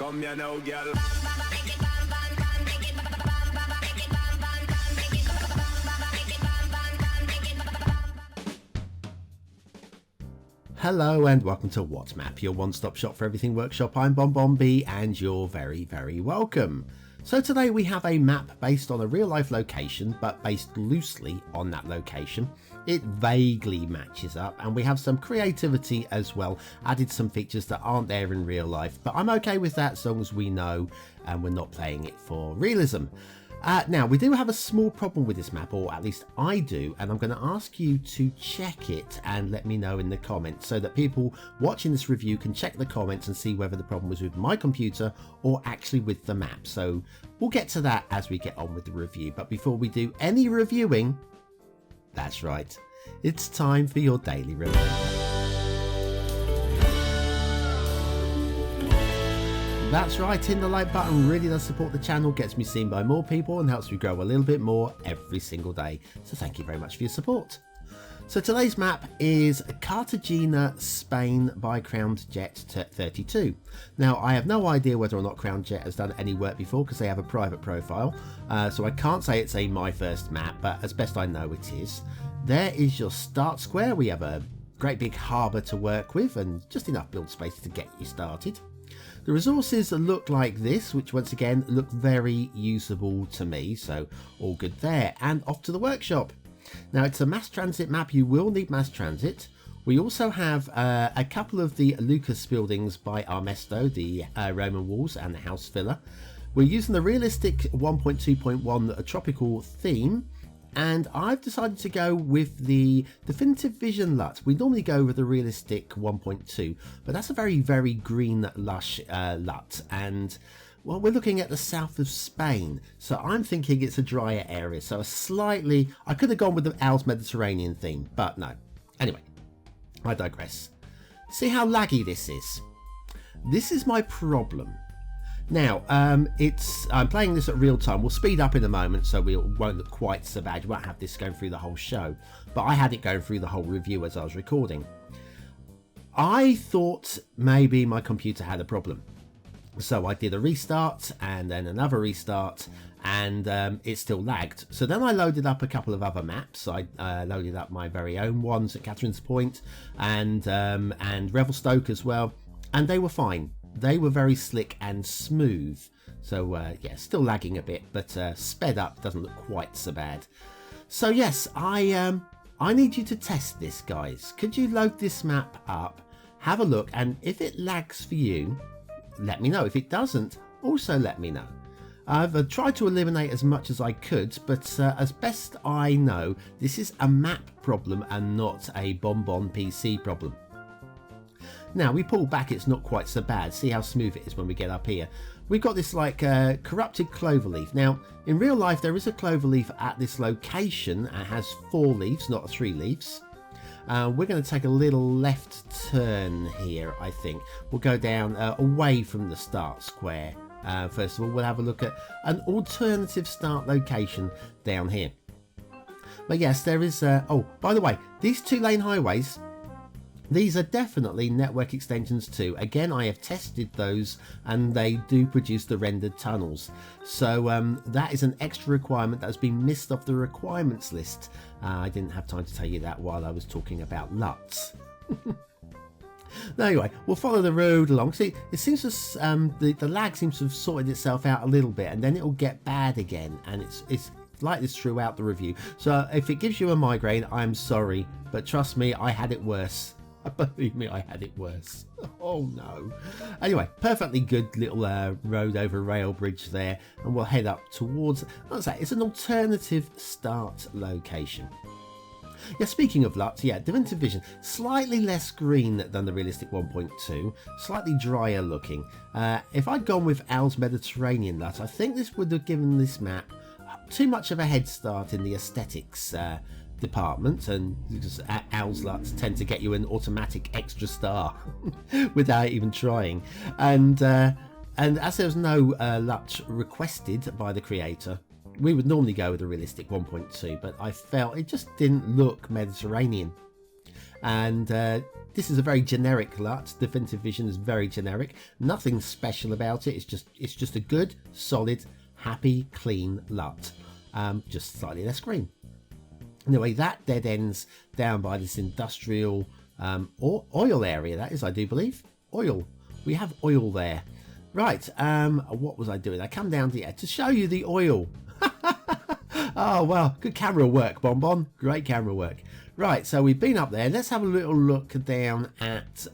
Come here now, girl. Hello and welcome to What Map, your one-stop shop for everything workshop. I'm BonBonB and you're very, very welcome. So today we have a map based on a real-life location, but based loosely on that location. It vaguely matches up, and we have some creativity as well, added some features that aren't there in real life, but I'm okay with that as long as we know and we're not playing it for realism. Now, we do have a small problem with this map, or at least I do, and I'm going to ask you to check it and let me know in the comments so that people watching this review can check the comments and see whether the problem was with my computer or actually with the map. So we'll get to that as we get on with the review. But before we do any reviewing, that's right, it's time for your daily review. That's right, hitting the like button really does support the channel, gets me seen by more people and helps me grow a little bit more every single day. So thank you very much for your support. So today's map is Cartagena, Spain by Crowned Jet 32. Now I have no idea whether or not Crowned Jet has done any work before because they have a private profile. So I can't say it's my first map, but as best I know it is. There is your start square. We have a great big harbour to work with and just enough build space to get you started. The resources look like this, which once again look very usable to me, so all good there. And off to the workshop. Now it's a mass transit map, you will need mass transit. We also have a couple of the Lucas buildings by Armesto, the Roman walls and the house filler. We're using the realistic 1.2.1 tropical theme. And I've decided to go with the Definitive Vision LUT. We normally go with the realistic 1.2, but that's a very, very green, lush LUT. And, well, we're looking at the south of Spain. So I'm thinking it's a drier area. So a slightly, I could have gone with the Alps Mediterranean theme, but no. Anyway, I digress. See how laggy this is? This is my problem. Now, I'm playing this at real time. We'll speed up in a moment so we won't look quite so bad. You won't have this going through the whole show. But I had it going through the whole review as I was recording. I thought maybe my computer had a problem. So I did a restart and then another restart and it still lagged. So then I loaded up a couple of other maps. I loaded up my very own ones at Catherine's Point and Revelstoke as well. And they were fine. They were very slick and smooth. So yeah, still lagging a bit, but sped up, doesn't look quite so bad. So yes, I need you to test this, guys. Could you load this map up, have a look, and if it lags for you, let me know. If it doesn't, also let me know. I've tried to eliminate as much as I could, but as best I know, this is a map problem and not a BonBon PC problem. Now we pull back, it's not quite so bad. See how smooth it is when we get up here. We've got this like corrupted cloverleaf. Now in real life there is a cloverleaf at this location. It has 4 leaves, not 3 leaves. We're going to take a little left turn here, I think. We'll go down away from the start square. First of all, we'll have a look at an alternative start location down here. But yes, there is... oh, by the way, these 2-lane highways... These are definitely network extensions too. Again, I have tested those and they do produce the rendered tunnels. So that is an extra requirement that has been missed off the requirements list. I didn't have time to tell you that while I was talking about LUTs. Anyway, we'll follow the road along. See, it seems to, the lag seems to have sorted itself out a little bit and then it will get bad again. And it's like this throughout the review. So if it gives you a migraine, I'm sorry. But trust me, I had it worse. Believe me, I had it worse. Oh no. Anyway, perfectly good little road over rail bridge there, and we'll head up towards, what's that? It's an alternative start location. Yeah, speaking of LUTs, yeah, Definitive Vision, slightly less green than the realistic 1.2, slightly drier looking. If I'd gone with Alps Mediterranean LUT, I think this would have given this map too much of a head start in the aesthetics department, and because Alps LUTs tend to get you an automatic extra star without even trying. And as there was no LUT requested by the creator, we would normally go with a realistic 1.2, but I felt it just didn't look Mediterranean. And this is a very generic LUT. Definitive Vision is very generic. Nothing special about it. It's just a good, solid, happy, clean LUT. Just slightly less green. Anyway, that dead ends down by this industrial or oil area. That is, I do believe, oil. We have oil there. Right. What was I doing? I come down here to show you the oil. Oh, well, good camera work, Bonbon. Great camera work. Right, so we've been up there. Let's have a little look down at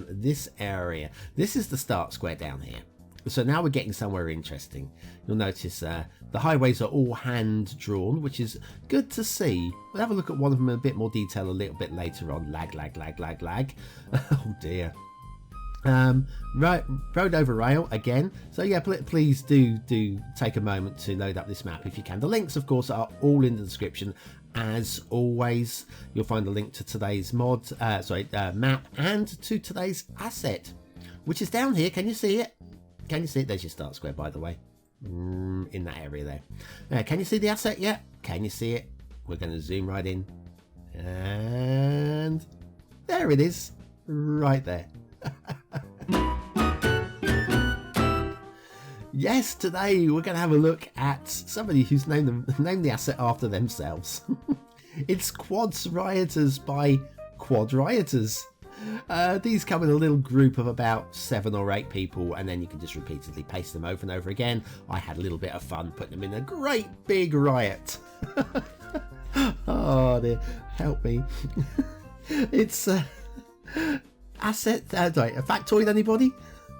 this area. This is the start square down here. So now we're getting somewhere interesting. You'll notice the highways are all hand drawn, which is good to see. We'll have a look at one of them in a bit more detail a little bit later on. Lag. Oh dear. Right, road over rail again. So yeah, please do take a moment to load up this map if you can. The links, of course, are all in the description. As always, you'll find a link to today's map and to today's asset, which is down here. Can you see it? Can you see it? There's your start square, by the way, in that area there. Can you see the asset yet? Can you see it? We're going to zoom right in, and there it is, right there. Yes, today we're going to have a look at somebody who's named the asset after themselves. It's Quads Rioters by Quad Rioters. These come in a little group of about 7 or 8 people, and then you can just repeatedly paste them over and over again. I had a little bit of fun putting them in a great big riot. Oh dear, help me. It's asset, a factoid, anybody?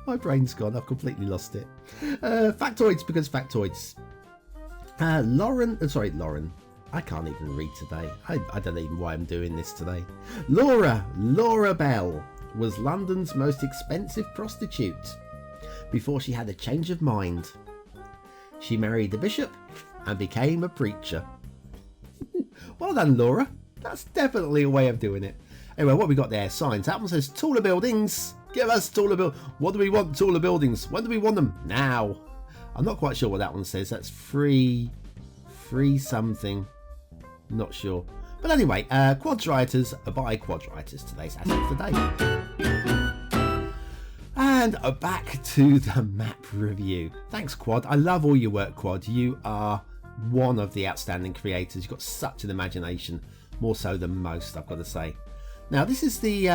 My brain's gone, I've completely lost it. Factoids because factoids. Lauren. I can't even read today. I don't even know why I'm doing this today. Laura Bell was London's most expensive prostitute before she had a change of mind. She married a bishop and became a preacher. Well done, Laura. That's definitely a way of doing it. Anyway, what we got there? Signs. That one says taller buildings. Give us taller buildings. What do we want? Taller buildings. When do we want them? Now. I'm not quite sure what that one says. That's free something. Not sure. But anyway, Quads Rioters by Quad Rioters. Today's asset today. And back to the map review. Thanks, Quad. I love all your work, Quad. You are one of the outstanding creators. You've got such an imagination. More so than most, I've got to say. Now, this is the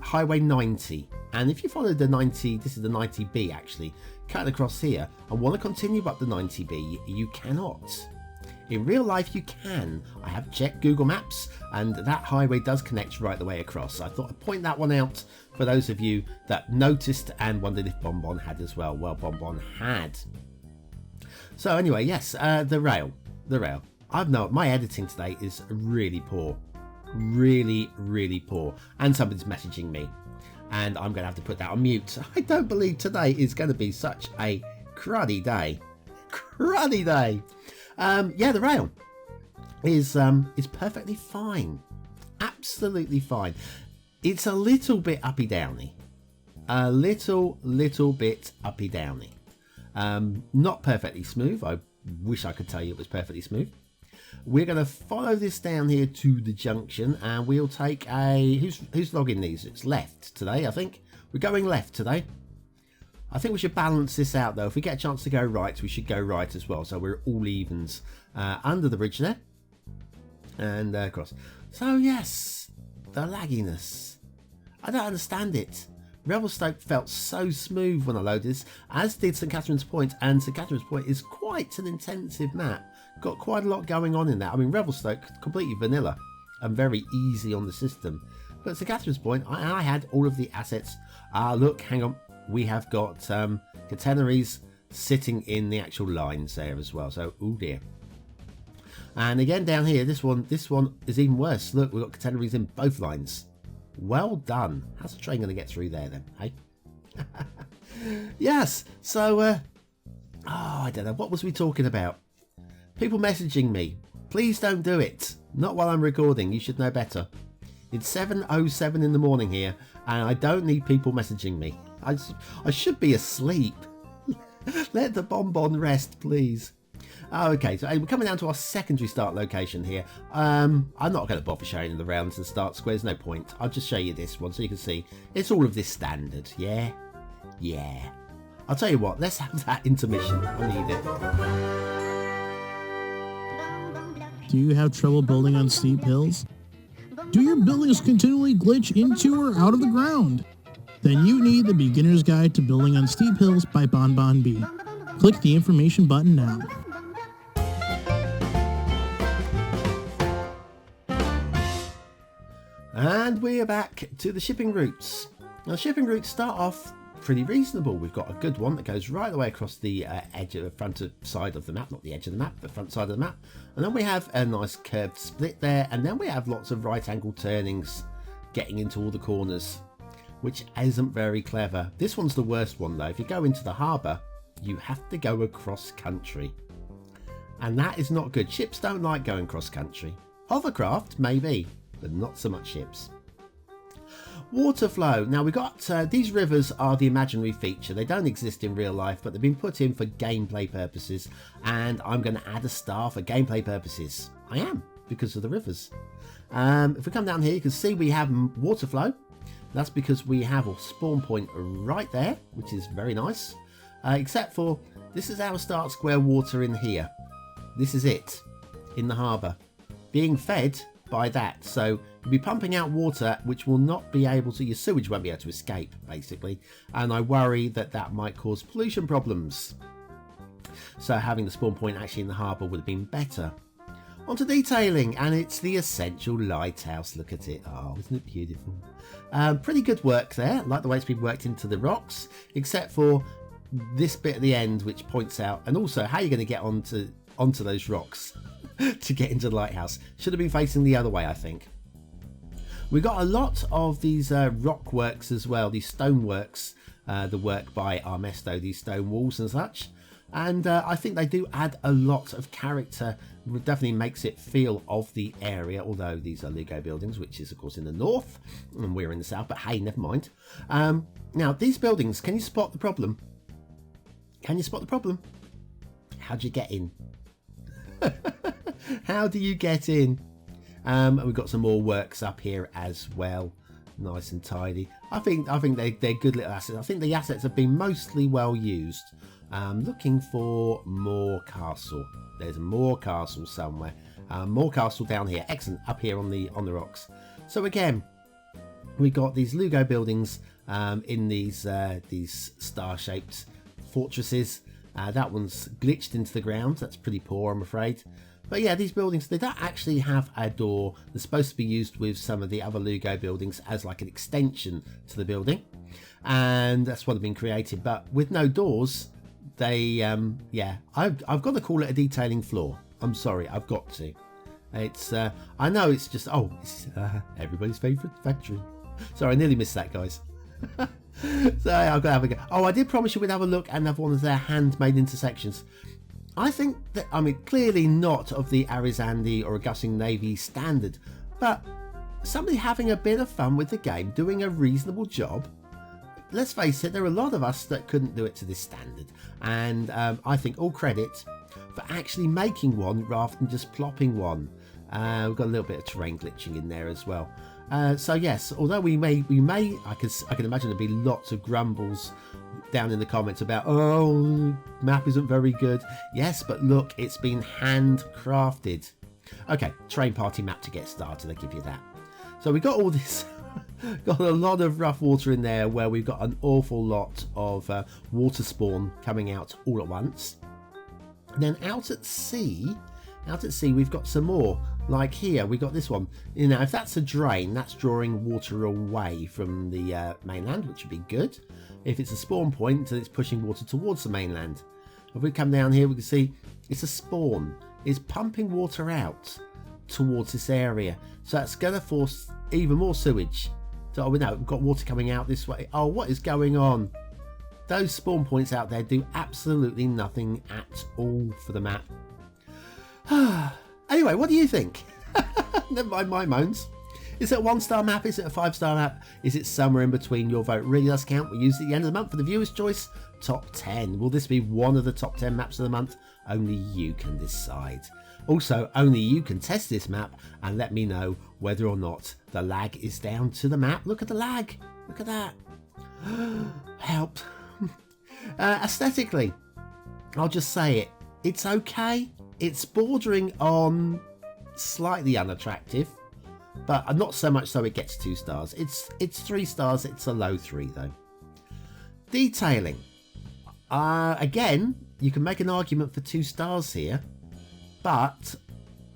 Highway 90. And if you follow the 90, this is the 90B actually, cut across here, and want to continue up the 90B, you cannot. In real life, you can. I have checked Google Maps, and that highway does connect right the way across. I thought I'd point that one out for those of you that noticed and wondered if BonBon had as well. Well, BonBon had. So anyway, yes, the rail. My editing today is really poor. Really poor. And somebody's messaging me, and I'm going to have to put that on mute. I don't believe today is going to be such a cruddy day. Yeah, the rail is perfectly fine. Absolutely fine. It's a little bit uppy downy. A little bit uppy downy. Not perfectly smooth. I wish I could tell you it was perfectly smooth. We're going to follow this down here to the junction, and we'll take a... Who's logging these? It's left today, I think. We're going left today. I think we should balance this out, though. If we get a chance to go right, we should go right as well. So we're all evens. Under the bridge there. And across. So, yes. The lagginess. I don't understand it. Revelstoke felt so smooth when I loaded this, as did St Catherine's Point. And St Catherine's Point is quite an intensive map. Got quite a lot going on in that. I mean, Revelstoke, completely vanilla and very easy on the system. But St Catherine's Point, I had all of the assets. Look, hang on. We have got catenaries sitting in the actual lines there as well. So, oh dear. And again, down here, this one is even worse. Look, we've got catenaries in both lines. Well done. How's the train going to get through there then? Hey? Yes. So, I don't know. What was we talking about? People messaging me. Please don't do it. Not while I'm recording. You should know better. It's 7:07 in the morning here, and I don't need people messaging me. I should be asleep. Let the BonBon rest, please. Okay, so we're coming down to our secondary start location here. I'm not going to bother showing the rounds and start squares, no point. I'll just show you this one so you can see it's all of this standard. Yeah. I'll tell you what, let's have that intermission. I need it. Do you have trouble building on steep hills? Do your buildings continually glitch into or out of the ground? Then you need the Beginner's Guide to Building on Steep Hills by BonBonB. Click the information button now. And we're back to the shipping routes. Now, shipping routes start off pretty reasonable. We've got a good one that goes right the way across the edge of the front side of the map, not the edge of the map, the front side of the map. And then we have a nice curved split there, and then we have lots of right angle turnings getting into all the corners, which isn't very clever. This one's the worst one though. If you go into the harbour, you have to go across country, and that is not good. Ships don't like going cross country. Hovercraft maybe, but not so much ships. Water flow. Now we got these rivers are the imaginary feature. They don't exist in real life, but they've been put in for gameplay purposes, and I'm going to add a star for gameplay purposes. I am, because of the rivers. If we come down here, you can see we have water flow. That's because we have a spawn point right there, which is very nice. Except for this is our start square water in here. This is it in the harbour, being fed by that. So you'll be pumping out water which will not be able to, your sewage won't be able to escape basically, and I worry that that might cause pollution problems. So having the spawn point actually in the harbour would have been better. On to detailing, and it's the essential lighthouse. Look at it. Oh, isn't it beautiful? Pretty good work there. I like the way it's been worked into the rocks, except for this bit at the end which points out, and also how you're going to get onto those rocks to get into the lighthouse. Should have been facing the other way, I think. We got a lot of these rock works as well, these stone works, the work by Armesto, these stone walls and such. And I think they do add a lot of character. It definitely makes it feel of the area, although these are Lego buildings, which is of course in the north and we're in the south, but hey, never mind. Now these buildings, can you spot the problem? Can you spot the problem? How do you get in? How do you get in? We've got some more works up here as well, nice and tidy. I think they're good little assets. I think the assets have been mostly well used. Looking for more castle. There's more castle somewhere. More castle down here. Excellent. Up here on the rocks. So again, we got these Lego buildings in these star-shaped fortresses. That one's glitched into the ground. That's pretty poor, I'm afraid. But yeah, these buildings, they don't actually have a door. They're supposed to be used with some of the other Lego buildings as like an extension to the building, and that's what have been created. But with no doors, they yeah, I've got to call it a detailing floor. I'm sorry, I've got to. It's I know it's just it's everybody's favourite factory. Sorry, I nearly missed that, guys. So I've got to have a go. I did promise you we'd have a look and have one of their handmade intersections. I think that, I mean, clearly not of the Arizandi or a Gussing Navy standard, but somebody having a bit of fun with the game, doing a reasonable job. Let's face it, there are a lot of us that couldn't do it to this standard, and I think all credit for actually making one rather than just plopping one. We've got a little bit of terrain glitching in there as well. So yes, although we may, I can imagine there'd be lots of grumbles down in the comments about, map isn't very good. Yes, but look, it's been handcrafted. Okay, train party map to get started, I give you that. So we got all this, got a lot of rough water in there where we've got an awful lot of water spawn coming out all at once. And then out at sea, we've got some more. Like here, we got this one. You know, if that's a drain, that's drawing water away from the mainland, which would be good. If it's a spawn point, then it's pushing water towards the mainland. If we come down here, we can see it's a spawn. It's pumping water out towards this area. So that's going to force even more sewage. So we've got water coming out this way. Oh, what is going on? Those spawn points out there do absolutely nothing at all for the map. Anyway, what do you think? Never mind my moans. Is it a 1-star map? Is it a 5-star map? Is it somewhere in between? Your vote really does count. We use it at the end of the month for the viewer's choice top 10. Will this be one of the top 10 maps of the month? Only you can decide. Also, only you can test this map and let me know whether or not the lag is down to the map. Look at the lag. Look at that. Help. Aesthetically, I'll just say it. It's okay. It's bordering on slightly unattractive, but not so much so it gets 2 stars. It's 3 stars. It's a low 3 though. Detailing. Again, you can make an argument for 2 stars here, but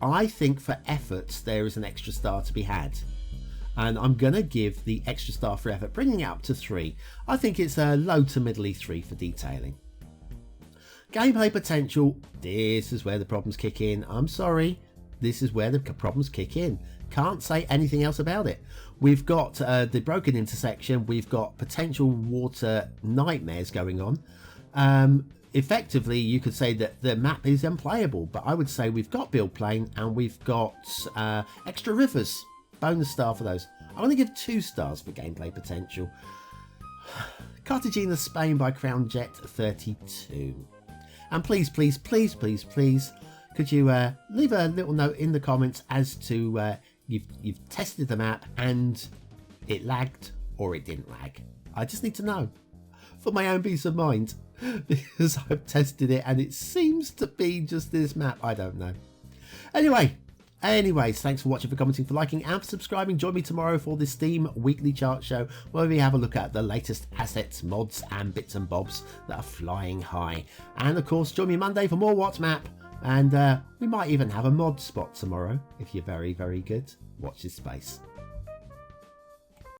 I think for effort there is an extra star to be had, and I'm gonna give the extra star for effort, bringing it up to 3. I think it's a low to middly 3 for detailing. Gameplay potential. This is where the problems kick in. I'm sorry, this is where the problems kick in. Can't say anything else about it. We've got the broken intersection. We've got potential water nightmares going on. Effectively, you could say that the map is unplayable, but I would say we've got build plane and we've got extra rivers. Bonus star for those. I want to give 2 stars for gameplay potential. Cartagena, Spain by Crown Jet 32. And please, please, please, please, please, could you leave a little note in the comments as to you've tested the map and it lagged or it didn't lag. I just need to know for my own peace of mind, because I've tested it and it seems to be just this map. I don't know. Anyways, thanks for watching, for commenting, for liking and for subscribing. Join me tomorrow for the Steam weekly chart show, where we have a look at the latest assets, mods and bits and bobs that are flying high. And of course, join me Monday for more What's Map, and we might even have a mod spot tomorrow if you're very, very good. Watch this space.